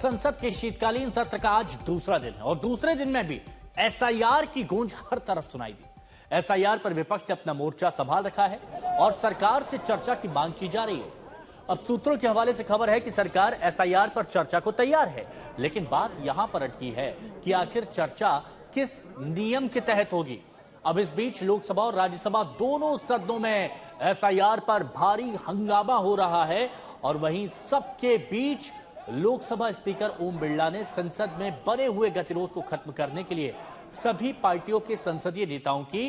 संसद के शीतकालीन सत्र का आज दूसरा दिन है और दूसरे दिन में भी एसआईआर की गूंज हर तरफ सुनाई दी। एसआईआर पर विपक्ष ने अपना मोर्चा संभाल रखा है और सरकार से चर्चा की मांग की जा रही है। अब सूत्रों के हवाले से खबर है कि सरकार एसआईआर पर चर्चा को तैयार है, लेकिन बात यहां पर अटकी है कि आखिर चर्चा किस नियम के तहत होगी। अब इस बीच लोकसभा और राज्यसभा दोनों सदनों में एसआईआर पर भारी हंगामा हो रहा है और वहीं सबके बीच लोकसभा स्पीकर ओम बिरला ने संसद में बने हुए गतिरोध को खत्म करने के लिए सभी पार्टियों के संसदीय नेताओं की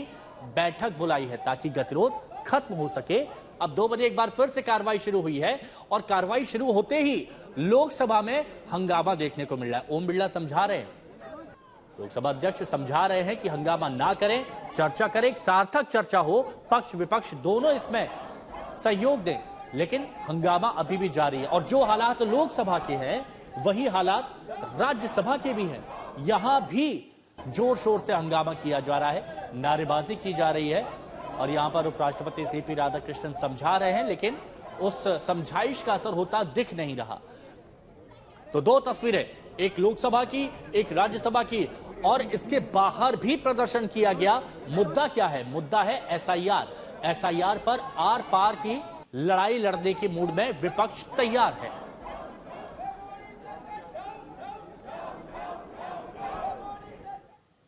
बैठक बुलाई है ताकि गतिरोध खत्म हो सके। अब 2 बजे एक बार फिर से कार्रवाई शुरू हुई है और कार्रवाई शुरू होते ही लोकसभा में हंगामा देखने को मिल रहा है। ओम बिरला समझा रहे हैं, लोकसभा अध्यक्ष समझा रहे हैं कि हंगामा ना करें, चर्चा करें, एक सार्थक चर्चा हो, पक्ष विपक्ष दोनों इसमें सहयोग दें, लेकिन हंगामा अभी भी जारी है। और जो हालात लोकसभा के हैं वही हालात राज्यसभा के भी हैं। यहां भी जोर शोर से हंगामा किया जा रहा है, नारेबाजी की जा रही है और यहां पर उपराष्ट्रपति सीपी राधाकृष्णन समझा रहे हैं, लेकिन उस समझाइश का असर होता दिख नहीं रहा। तो 2 तस्वीरें, एक लोकसभा की, एक राज्यसभा की, और इसके बाहर भी प्रदर्शन किया गया। मुद्दा क्या है? मुद्दा है एसआईआर। एसआईआर पर आर पार की लड़ाई लड़ने के मूड में विपक्ष तैयार है।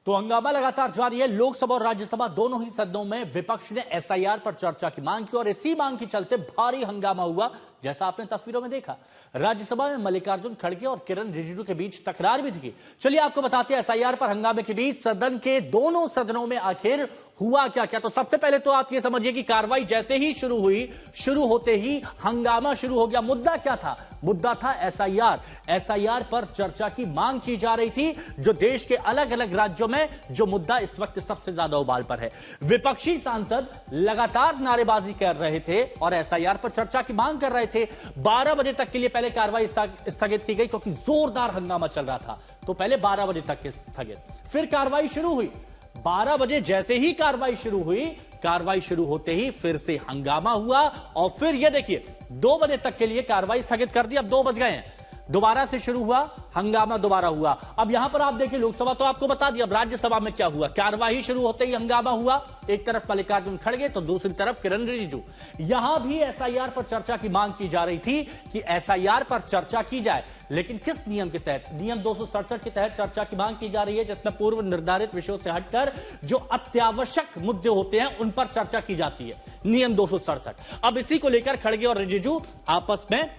तो हंगामा लगातार जारी है। लोकसभा और राज्यसभा दोनों ही सदनों में विपक्ष ने एसआईआर पर चर्चा की मांग की और इसी मांग के चलते भारी हंगामा हुआ, जैसा आपने तस्वीरों में देखा। राज्यसभा में मल्लिकार्जुन खड़गे और किरण रिजिजू के बीच तकरार भी थी। चलिए आपको बताते हैं एसआईआर पर हंगामे के बीच सदन के दोनों सदनों में आखिर हुआ क्या क्या। तो सबसे पहले तो आप ये समझिए कि कार्रवाई जैसे ही शुरू हुई, शुरू होते ही हंगामा शुरू हो गया। मुद्दा क्या था? मुद्दा था एसआईआर। एसआईआर पर चर्चा की मांग की जा रही थी, जो देश के अलग अलग राज्यों में जो मुद्दा इस वक्त सबसे ज्यादा उबाल पर है। विपक्षी सांसद लगातार नारेबाजी कर रहे थे और एसआईआर पर चर्चा की मांग कर रहे थे। 12 बजे तक के लिए पहले कार्रवाई स्थगित की गई क्योंकि जोरदार हंगामा चल रहा था, तो पहले 12 बजे तक के स्थगित, फिर कार्रवाई शुरू हुई। 12 बजे जैसे ही कार्रवाई शुरू हुई, कार्रवाई शुरू होते ही फिर से हंगामा हुआ और फिर यह देखिए 2 बजे तक के लिए कार्रवाई स्थगित कर दी। अब 2 बज गए हैं, दोबारा से शुरू हुआ हंगामा, दोबारा हुआ। अब यहां पर आप देखिए लोकसभा तो आपको बता दिया, अब राज्यसभा में क्या हुआ। कार्रवाई शुरू होते ही हंगामा हुआ, एक तरफ मल्लिकार्जुन खड़गे तो दूसरी तरफ किरण रिजिजू। यहां भी एसआईआर पर चर्चा की मांग की जा रही थी कि एसआईआर पर चर्चा की जाए, लेकिन किस नियम के तहत? नियम 267 के तहत चर्चा की मांग की जा रही है, जिसमें पूर्व निर्धारित विषयों से हटकर जो अत्यावश्यक मुद्दे होते हैं उन पर चर्चा की जाती है, नियम 267। अब इसी को लेकर खड़गे और रिजिजू आपस में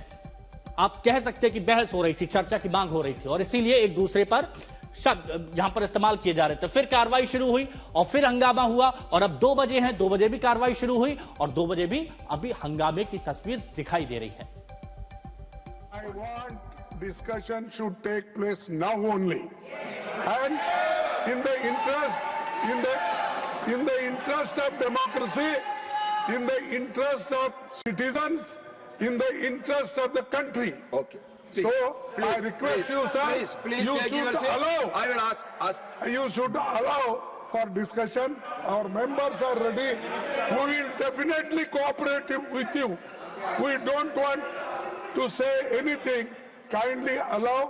आप कह सकते हैं कि बहस हो रही थी, चर्चा की मांग हो रही थी और इसीलिए एक दूसरे पर शब्द यहां पर इस्तेमाल किए जा रहे थे। फिर कार्रवाई शुरू हुई और फिर हंगामा हुआ और अब 2 बजे हैं, 2 बजे भी कार्रवाई शुरू हुई और 2 बजे भी अभी हंगामे की तस्वीर दिखाई दे रही है। I want discussion should take place now only, and in the interest of democracy, in the interest of citizens, in the interest of the country. Okay. Please, So please, I request please, you, sir. Please, You take your should seat. allow. I will ask. You should allow for discussion. Our members are ready. We will definitely cooperate with you. We don't want to say anything. Kindly allow.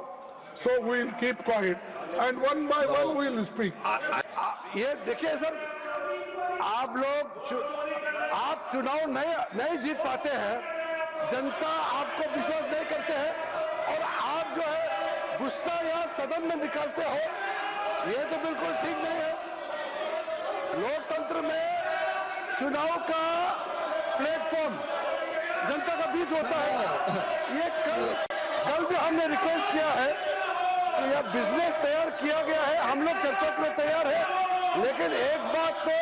So we will keep quiet. And one by one we will speak. ये देखिए sir, आप चुनाव नहीं जीत पाते हैं, जनता आपको विश्वास नहीं करते हैं और आप जो है गुस्सा यहाँ सदन में निकालते हो, ये तो बिल्कुल ठीक नहीं है। लोकतंत्र में चुनाव का प्लेटफॉर्म जनता का बीच होता है। ये कल भी हमने रिक्वेस्ट किया है कि यह बिजनेस तैयार किया गया है, हम लोग चर्चा के लिए तैयार है, लेकिन एक बात तो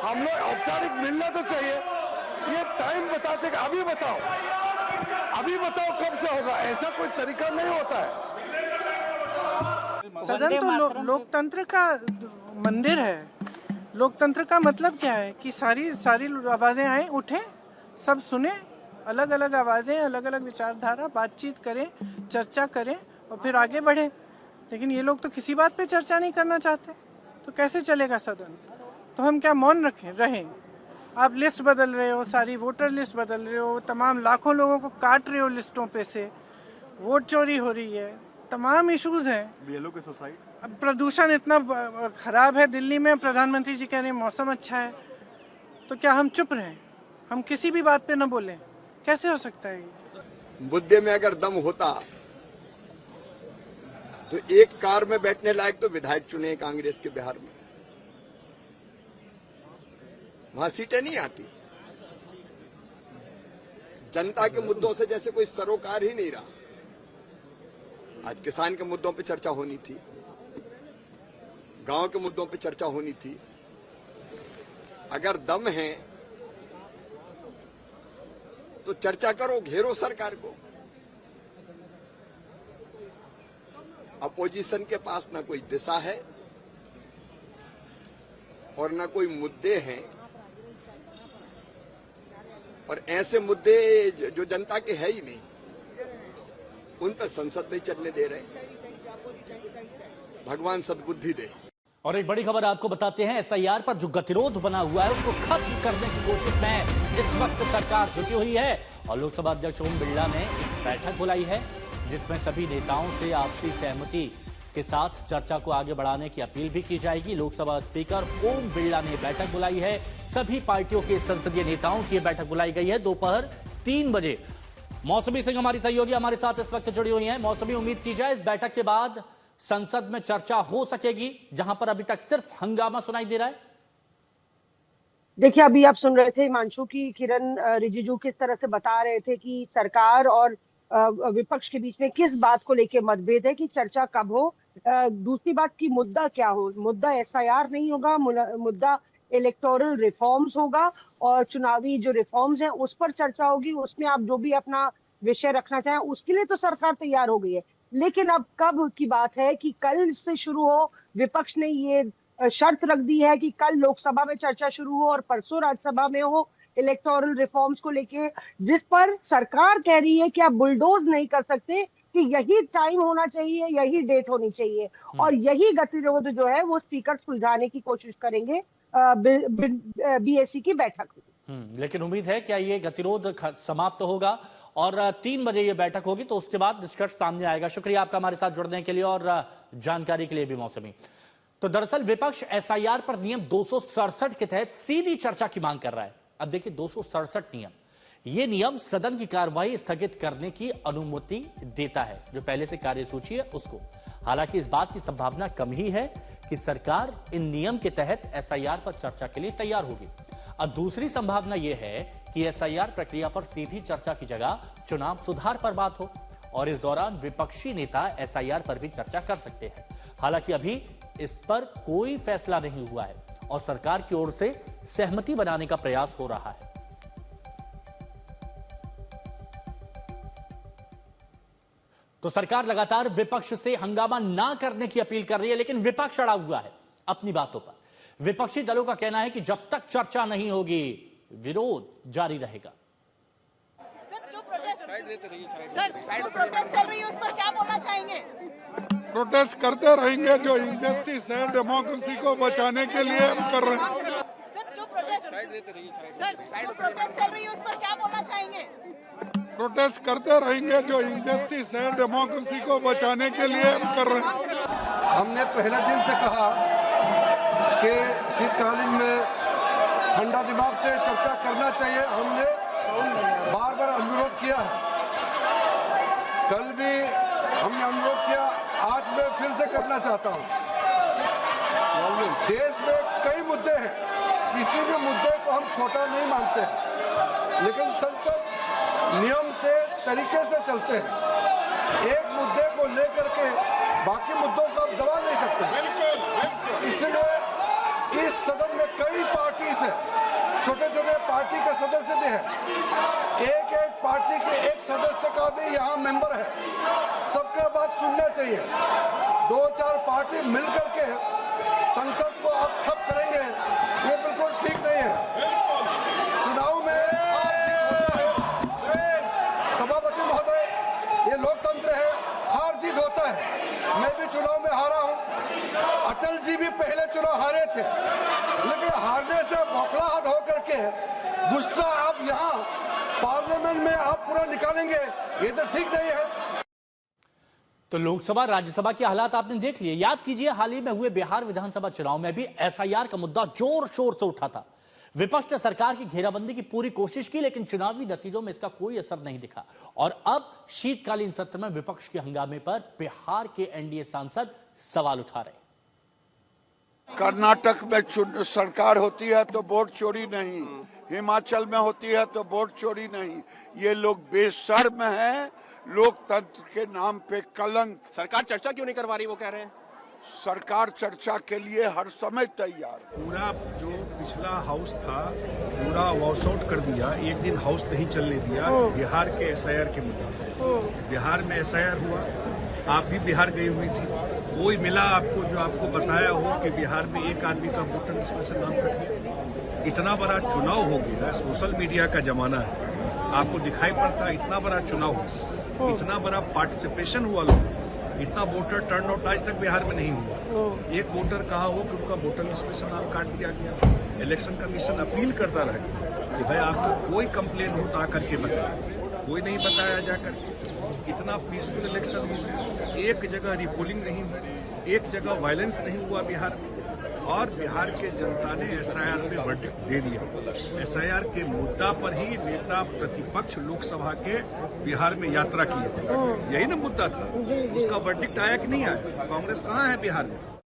हम लोग औपचारिक मिलना तो चाहिए। ये टाइम बताते कि अभी बताओ कब से होगा, ऐसा कोई तरीका नहीं होता है। सदन तो लोकतंत्र का मंदिर है। लोकतंत्र का मतलब क्या है कि सारी आवाजें आए, उठें, सब सुने, अलग अलग आवाजें, अलग अलग विचारधारा, बातचीत करें, चर्चा करें और फिर आगे बढ़े। लेकिन ये लोग तो किसी बात पे चर्चा नहीं करना चाहते, तो कैसे चलेगा सदन? तो हम क्या मौन रहें? आप लिस्ट बदल रहे हो, सारी वोटर लिस्ट बदल रहे हो, तमाम लाखों लोगों को काट रहे हो लिस्टों पे से, वोट चोरी हो रही है, तमाम इश्यूज हैं। बीएलओ के सुसाइड, अब प्रदूषण इतना खराब है दिल्ली में, प्रधानमंत्री जी कह रहे हैं मौसम अच्छा है, तो क्या हम चुप रहें? हम किसी भी बात पे न बोलें? कैसे हो सकता है ये? मुद्दे में अगर दम होता तो एक कार में बैठने लायक तो विधायक चुने कांग्रेस के बिहार में, वहां सीटें नहीं आती। जनता के मुद्दों से जैसे कोई सरोकार ही नहीं रहा। आज किसान के मुद्दों पे चर्चा होनी थी, गांव के मुद्दों पे चर्चा होनी थी। अगर दम है तो चर्चा करो, घेरो सरकार को। अपोजिशन के पास ना कोई दिशा है और ना कोई मुद्दे हैं, और ऐसे मुद्दे जो जनता के है ही नहीं, उन पर संसद नहीं चलने दे रहे। भगवान सद्बुद्धि दे। और एक बड़ी खबर आपको बताते हैं, एसआईआर पर जो गतिरोध बना हुआ है उसको खत्म करने की कोशिश में इस वक्त सरकार जुटी हुई है। और लोकसभा अध्यक्ष ओम बिरला ने एक बैठक बुलाई है जिसमें सभी नेताओं से आपसी सहमति के साथ चर्चा को आगे बढ़ाने की अपील भी की जाएगी। लोकसभा स्पीकर ओम बिरला ने बैठक बुलाई है। सभी पार्टियों के संसदीय नेताओं की बैठक बुलाई गई है दोपहर 3 बजे। मौसमी सिंह हमारी सहयोगी हमारे साथ इस वक्त जुड़ी हुई हैं। मौसमी, उम्मीद की जाए इस बैठक के बाद संसद में चर्चा हो सकेगी, जहां पर अभी तक सिर्फ हंगामा सुनाई दे रहा है। देखिए, अभी आप सुन रहे थे हिमांशु की किरण रिजिजू किस तरह से बता रहे थे कि सरकार और विपक्ष के बीच में किस बात को लेकर मतभेद है, कि चर्चा कब हो। दूसरी बात की मुद्दा क्या हो, मुद्दा एसआईआर नहीं होगा, मुद्दा इलेक्टोरल रिफॉर्म्स होगा और चुनावी जो रिफॉर्म्स हैं उस पर चर्चा होगी। उसमें आप जो भी अपना विषय रखना चाहें उसके लिए तो सरकार तैयार हो गई है, लेकिन अब कब की बात है कि कल से शुरू हो। विपक्ष ने ये शर्त रख दी है कि कल लोकसभा में चर्चा शुरू हो और परसों राज्यसभा में हो इलेक्टोरल रिफॉर्म्स को लेके, जिस पर सरकार कह रही है कि आप बुलडोज नहीं कर सकते, कि यही टाइम होना चाहिए, यही डेट होनी चाहिए और यही गतिरोध जो है वो स्पीकर सुलझाने की कोशिश करेंगे बीएसी की बैठक में। लेकिन उम्मीद है क्या ये गतिरोध समाप्त होगा और 3 बजे ये बैठक होगी तो उसके बाद निष्कर्ष सामने आएगा। शुक्रिया आपका हमारे साथ जुड़ने के लिए और जानकारी के लिए भी मौसमी। तो दरअसल विपक्ष एसआईआर पर नियम 267 के तहत सीधी चर्चा की मांग कर रहा है। अब देखिए 267 नियम, ये नियम सदन की कार्रवाई स्थगित करने की अनुमति देता है, जो पहले से कार्यसूची है उसको। हालांकि इस बात की संभावना कम ही है कि सरकार इन नियम के तहत एसआईआर पर चर्चा के लिए तैयार होगी। अब दूसरी संभावना यह है कि एसआईआर प्रक्रिया पर सीधी चर्चा की जगह चुनाव सुधार पर बात हो और इस दौरान विपक्षी नेता एसआईआर पर भी चर्चा कर सकते हैं। हालांकि अभी इस पर कोई फैसला नहीं हुआ है और सरकार की ओर से सहमति बनाने का प्रयास हो रहा है। तो सरकार लगातार विपक्ष से हंगामा ना करने की अपील कर रही है, लेकिन विपक्ष अड़ा हुआ है अपनी बातों पर। विपक्षी दलों का कहना है कि जब तक चर्चा नहीं होगी विरोध जारी रहेगा। सर, जो प्रोटेस्ट चल रही है उस पर क्या बोलना चाहेंगे? प्रोटेस्ट करते रहेंगे, जो इंजस्टिस है डेमोक्रेसी को बचाने के लिए हम कर रहे हैं। सर, जो प्रोटेस्ट चल रही है उस पर क्या बोलना चाहेंगे? प्रोटेस्ट करते रहेंगे, जो इंजस्टिस है डेमोक्रेसी को बचाने के लिए हम कर रहे हैं। हमने पहले दिन से कहा कि शीतकालीन में ठंडा दिमाग से चर्चा करना चाहिए। हमने बार बार अनुरोध किया, कल भी हमने अनुरोध किया, आज मैं फिर से करना चाहता हूं। देश में कई मुद्दे हैं, किसी भी मुद्दे को हम छोटा नहीं मानते, लेकिन संसद नियम से तरीके से चलते हैं। एक मुद्दे को लेकर के बाकी मुद्दों को आप दबा नहीं सकते। इसलिए इस सदन में कई पार्टी से छोटे छोटे पार्टी के सदस्य भी हैं। एक एक पार्टी के एक सदस्य का भी यहाँ मेंबर है। सबका बात सुनना चाहिए। 2-4 पार्टी मिलकर के संसद को आप ठप करेंगे, ये बिल्कुल ठीक नहीं है। चुनाव में सभापति महोदय, ये लोकतंत्र है, हार जीत होता है। मैं भी चुनाव में हारा हूं, अटल जी भी पहले चुनाव हारे थे, लेकिन हारने से बौखलाहट होकर के गुस्सा आप यहाँ पार्लियामेंट में आप पूरा निकालेंगे, ये तो ठीक नहीं है। तो लोकसभा राज्यसभा के हालात आपने देख लिए। याद कीजिए, हाल ही में हुए बिहार विधानसभा चुनाव में भी एसआईआर का मुद्दा जोर शोर से उठा था। विपक्ष ने सरकार की घेराबंदी की पूरी कोशिश की, लेकिन चुनावी नतीजों में इसका कोई असर नहीं दिखा। और अब शीतकालीन सत्र में विपक्ष के हंगामे पर बिहार के एनडीए सांसद सवाल उठा रहे। कर्नाटक में सरकार होती है तो वोट चोरी नहीं, हिमाचल में होती है तो वोट चोरी नहीं। ये लोग बेशर्म हैं, लोकतंत्र के नाम पे कलंक। सरकार चर्चा क्यों नहीं करवा रही, वो कह रहे हैं। सरकार चर्चा के लिए हर समय तैयार। पूरा जो पिछला हाउस था पूरा वॉश आउट कर दिया, एक दिन हाउस नहीं चलने दिया बिहार के एसआईआर के मुद्दे। बिहार में एसआईआर हुआ, आप भी बिहार गई हुई थी, वही मिला आपको जो आपको बताया हो कि बिहार में एक आदमी का वोटर लिस्ट में से नाम कट। इतना बड़ा चुनाव हो गया, सोशल मीडिया का जमाना है, आपको दिखाई पड़ता इतना बड़ा चुनाव हुआ, इतना बड़ा पार्टिसिपेशन हुआ, लोग इतना वोटर टर्नआउट आज तक बिहार में नहीं हुआ। एक वोटर कहा हो कि उनका वोटर लिस्ट में से नाम काट दिया गया। इलेक्शन कमीशन अपील करता रहा कि भाई आपका कोई कंप्लेन हो तो आकर के बताया, कोई नहीं बताया जाकर। इतना पीसफुल इलेक्शन हो गया, एक जगह रिपोलिंग नहीं हुई, एक जगह वायलेंस नहीं हुआ बिहार में, और बिहार के जनता ने एसआईआर पे वर्डिक्ट दे दिया। एसआईआर के मुद्दा पर ही नेता प्रतिपक्ष लोकसभा के बिहार में यात्रा किए थे, यही ना मुद्दा था। उसका वर्डिक्ट आया कि नहीं आया? कांग्रेस कहाँ है बिहार में?